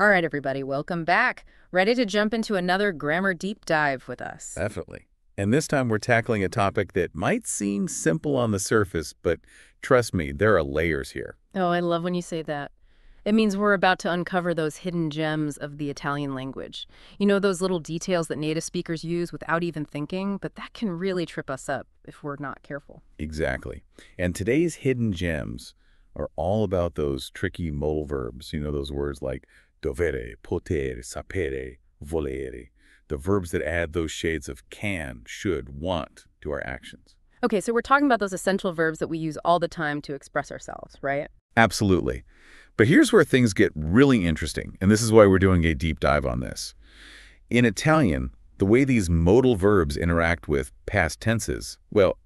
All right, everybody, welcome back. Ready to jump into another grammar deep dive with us? Definitely. And this time we're tackling a topic that might seem simple on the surface, but trust me, there are layers here. Oh, I love when you say that. It means we're about to uncover those hidden gems of the Italian language. You know, those little details that native speakers use without even thinking, but that can really trip us up if we're not careful. Exactly. And today's hidden gems are all about those tricky modal verbs. You know, those words like dovere, potere, sapere, volere. The verbs that add those shades of can, should, want to our actions. Okay, so we're talking about those essential verbs that we use all the time to express ourselves, right? Absolutely. But here's where things get really interesting, and this is why we're doing a deep dive on this. In Italian, the way these modal verbs interact with past tenses, well,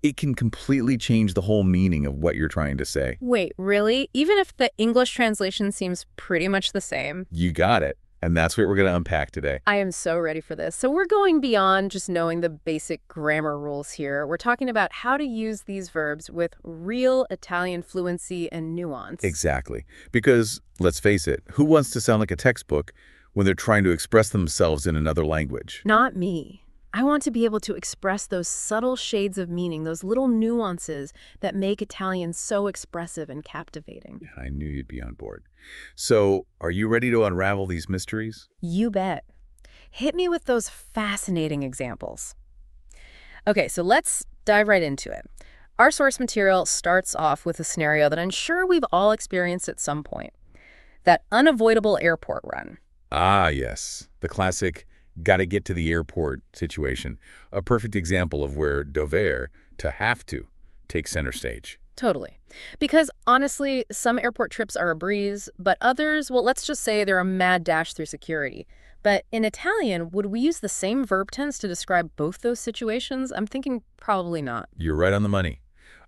it can completely change the whole meaning of what you're trying to say. Wait, really? Even if the English translation seems pretty much the same? You got it. And that's what we're going to unpack today. I am so ready for this. So we're going beyond just knowing the basic grammar rules here. We're talking about how to use these verbs with real Italian fluency and nuance. Exactly. Because, let's face it, who wants to sound like a textbook when they're trying to express themselves in another language? Not me. I want to be able to express those subtle shades of meaning, those little nuances that make Italian so expressive and captivating. I knew you'd be on board. So, are you ready to unravel these mysteries? You bet. Hit me with those fascinating examples. Okay, so let's dive right into it. Our source material starts off with a scenario that I'm sure we've all experienced at some point. That unavoidable airport run. Ah, yes. The classic gotta get to the airport situation. A perfect example of where dover, to have to, takes center stage. Totally. Because honestly, some airport trips are a breeze, but others, well, let's just say they're a mad dash through security. But in Italian, would we use the same verb tense to describe both those situations? I'm thinking probably not. You're right on the money.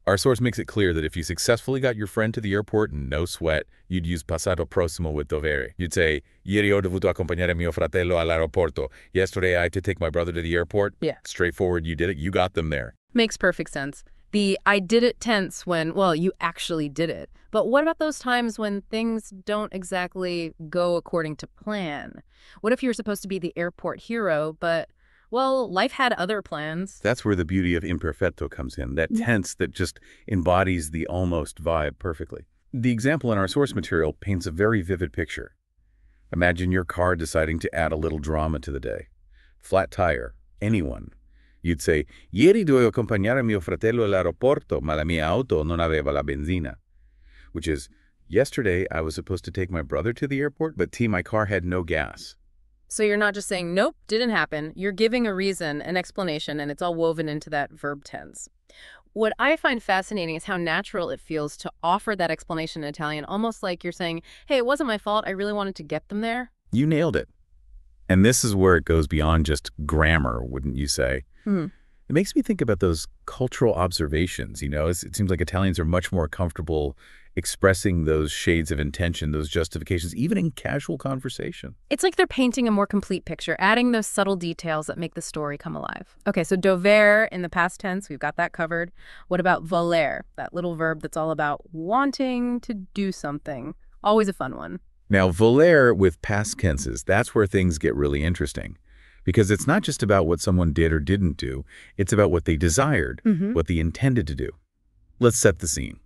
Our source makes it clear that if you successfully got your friend to the airport, no sweat, you'd use passato prossimo with dovere. You'd say, ieri ho dovuto accompagnare mio fratello all'aeroporto. Yesterday I had to take my brother to the airport. Yeah. Straightforward, you did it, you got them there. Makes perfect sense. The I did it tense when, well, you actually did it. But what about those times when things don't exactly go according to plan? What if you're supposed to be the airport hero, but, well, life had other plans? That's where the beauty of imperfetto comes in, that tense that just embodies the almost vibe perfectly. The example in our source material paints a very vivid picture. Imagine your car deciding to add a little drama to the day. Flat tire, anyone. You'd say, ieri dovevo accompagnare mio fratello all'aeroporto, ma la mia auto non aveva la benzina. Which is, yesterday I was supposed to take my brother to the airport, but my car had no gas. So you're not just saying, nope, didn't happen. You're giving a reason, an explanation, and it's all woven into that verb tense. What I find fascinating is how natural it feels to offer that explanation in Italian, almost like you're saying, hey, it wasn't my fault. I really wanted to get them there. You nailed it. And this is where it goes beyond just grammar, wouldn't you say? It makes me think about those cultural observations, you know? It seems like Italians are much more comfortable expressing those shades of intention, those justifications, even in casual conversation. It's like they're painting a more complete picture, adding those subtle details that make the story come alive. Okay, so dover in the past tense, we've got that covered. What about voler, that little verb that's all about wanting to do something? Always a fun one. Now, voler with past tenses, that's where things get really interesting. Because it's not just about what someone did or didn't do, it's about what they desired, what they intended to do. Let's set the scene.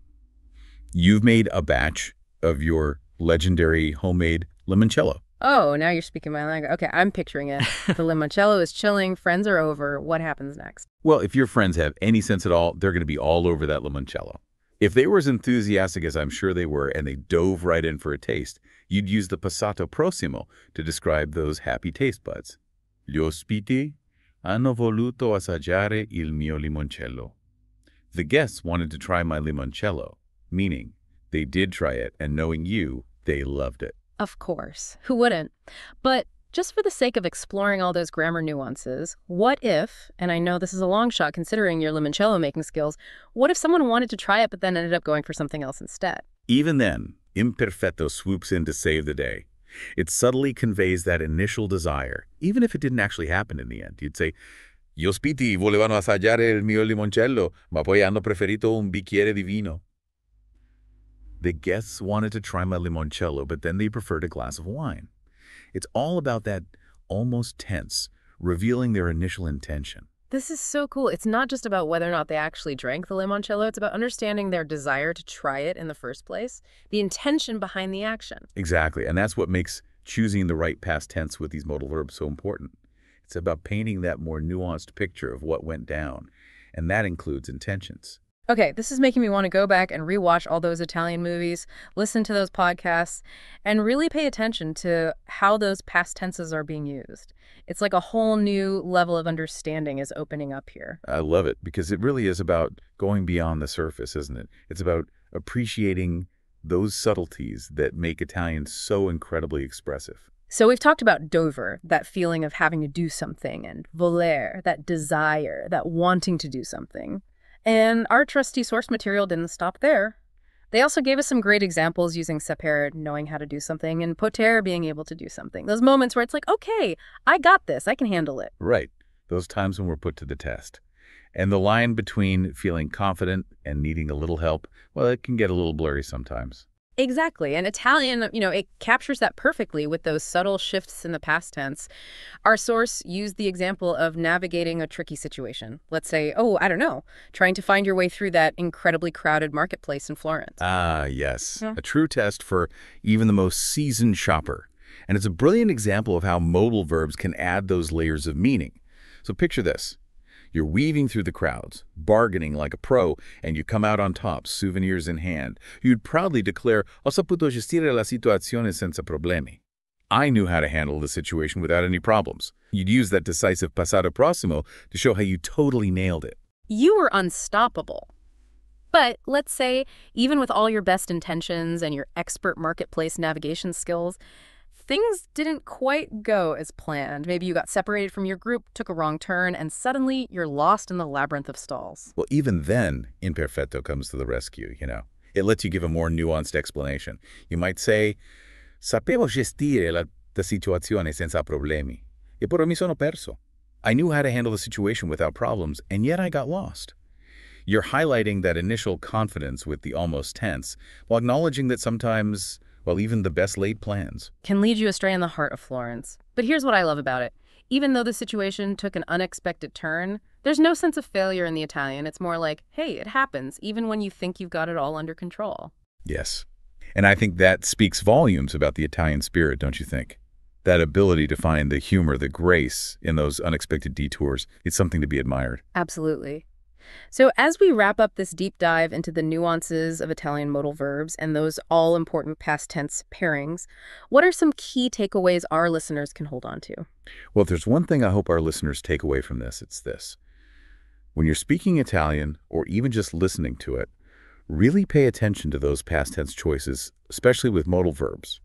You've made a batch of your legendary homemade limoncello. Oh, now you're speaking my language. Okay, I'm picturing it. The limoncello is chilling, friends are over. What happens next? Well, if your friends have any sense at all, they're going to be all over that limoncello. If they were as enthusiastic as I'm sure they were and they dove right in for a taste, you'd use the passato prossimo to describe those happy taste buds. Gli ospiti hanno voluto assaggiare il mio limoncello. The guests wanted to try my limoncello, meaning they did try it, and knowing you, they loved it. Of course. Who wouldn't? But just for the sake of exploring all those grammar nuances, what if, and I know this is a long shot considering your limoncello making skills, what if someone wanted to try it but then ended up going for something else instead? Even then, imperfetto swoops in to save the day. It subtly conveys that initial desire, even if it didn't actually happen in the end. You'd say, gli ospiti volevano assaggiare il mio limoncello, ma poi hanno preferito un bicchiere di vino. The guests wanted to try my limoncello, but then they preferred a glass of wine. It's all about that almost tense, revealing their initial intention. This is so cool. It's not just about whether or not they actually drank the limoncello. It's about understanding their desire to try it in the first place, the intention behind the action. Exactly, and that's what makes choosing the right past tense with these modal verbs so important. It's about painting that more nuanced picture of what went down, and that includes intentions. Okay, this is making me want to go back and rewatch all those Italian movies, listen to those podcasts, and really pay attention to how those past tenses are being used. It's like a whole new level of understanding is opening up here. I love it because it really is about going beyond the surface, isn't it? It's about appreciating those subtleties that make Italian so incredibly expressive. So we've talked about dover, that feeling of having to do something, and volere, that desire, that wanting to do something. And our trusty source material didn't stop there. They also gave us some great examples using sapere, knowing how to do something, and potere, being able to do something. Those moments where it's like, okay, I got this, I can handle it. Right. Those times when we're put to the test. And the line between feeling confident and needing a little help, well, it can get a little blurry sometimes. Exactly. And Italian, it captures that perfectly with those subtle shifts in the past tense. Our source used the example of navigating a tricky situation. Let's say, oh, I don't know, trying to find your way through that incredibly crowded marketplace in Florence. Ah, yes. A true test for even the most seasoned shopper. And it's a brilliant example of how modal verbs can add those layers of meaning. So picture this. You're weaving through the crowds, bargaining like a pro, and you come out on top, souvenirs in hand. You'd proudly declare, "Ho saputo gestire la situazione senza problemi." I knew how to handle the situation without any problems. You'd use that decisive passato prossimo to show how you totally nailed it. You were unstoppable. But let's say, even with all your best intentions and your expert marketplace navigation skills, things didn't quite go as planned. Maybe you got separated from your group, took a wrong turn, and suddenly you're lost in the labyrinth of stalls. Well, even then, imperfetto comes to the rescue, It lets you give a more nuanced explanation. You might say, "Sapevo gestire la situazione senza problemi, e però mi sono perso." I knew how to handle the situation without problems, and yet I got lost. You're highlighting that initial confidence with the almost tense, while acknowledging that sometimes, well, even the best laid plans Can lead you astray in the heart of Florence. But here's what I love about it. Even though the situation took an unexpected turn, there's no sense of failure in the Italian. It's more like, hey, it happens, even when you think you've got it all under control. Yes. And I think that speaks volumes about the Italian spirit, don't you think? That ability to find the humor, the grace in those unexpected detours is something to be admired. Absolutely. So as we wrap up this deep dive into the nuances of Italian modal verbs and those all-important past tense pairings, what are some key takeaways our listeners can hold on to? Well, if there's one thing I hope our listeners take away from this, it's this. When you're speaking Italian, or even just listening to it, really pay attention to those past tense choices, especially with modal verbs.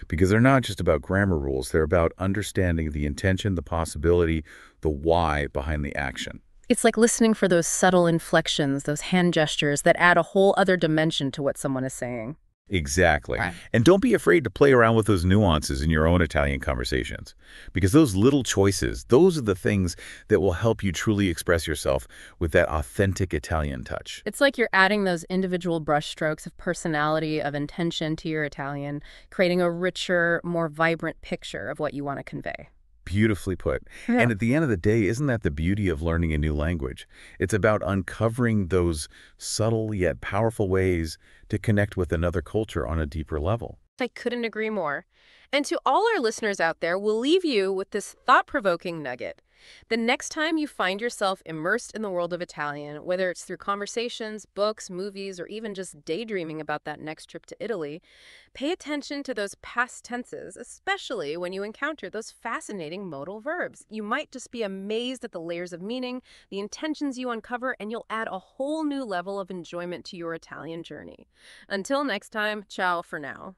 Because they're not just about grammar rules, they're about understanding the intention, the possibility, the why behind the action. It's like listening for those subtle inflections, those hand gestures that add a whole other dimension to what someone is saying. Exactly. Right. And don't be afraid to play around with those nuances in your own Italian conversations. Because those little choices, those are the things that will help you truly express yourself with that authentic Italian touch. It's like you're adding those individual brushstrokes of personality, of intention to your Italian, creating a richer, more vibrant picture of what you want to convey. Beautifully put. Yeah. And at the end of the day, isn't that the beauty of learning a new language? It's about uncovering those subtle yet powerful ways to connect with another culture on a deeper level. I couldn't agree more. And to all our listeners out there, we'll leave you with this thought-provoking nugget. The next time you find yourself immersed in the world of Italian, whether it's through conversations, books, movies, or even just daydreaming about that next trip to Italy, pay attention to those past tenses, especially when you encounter those fascinating modal verbs. You might just be amazed at the layers of meaning, the intentions you uncover, and you'll add a whole new level of enjoyment to your Italian journey. Until next time, ciao for now.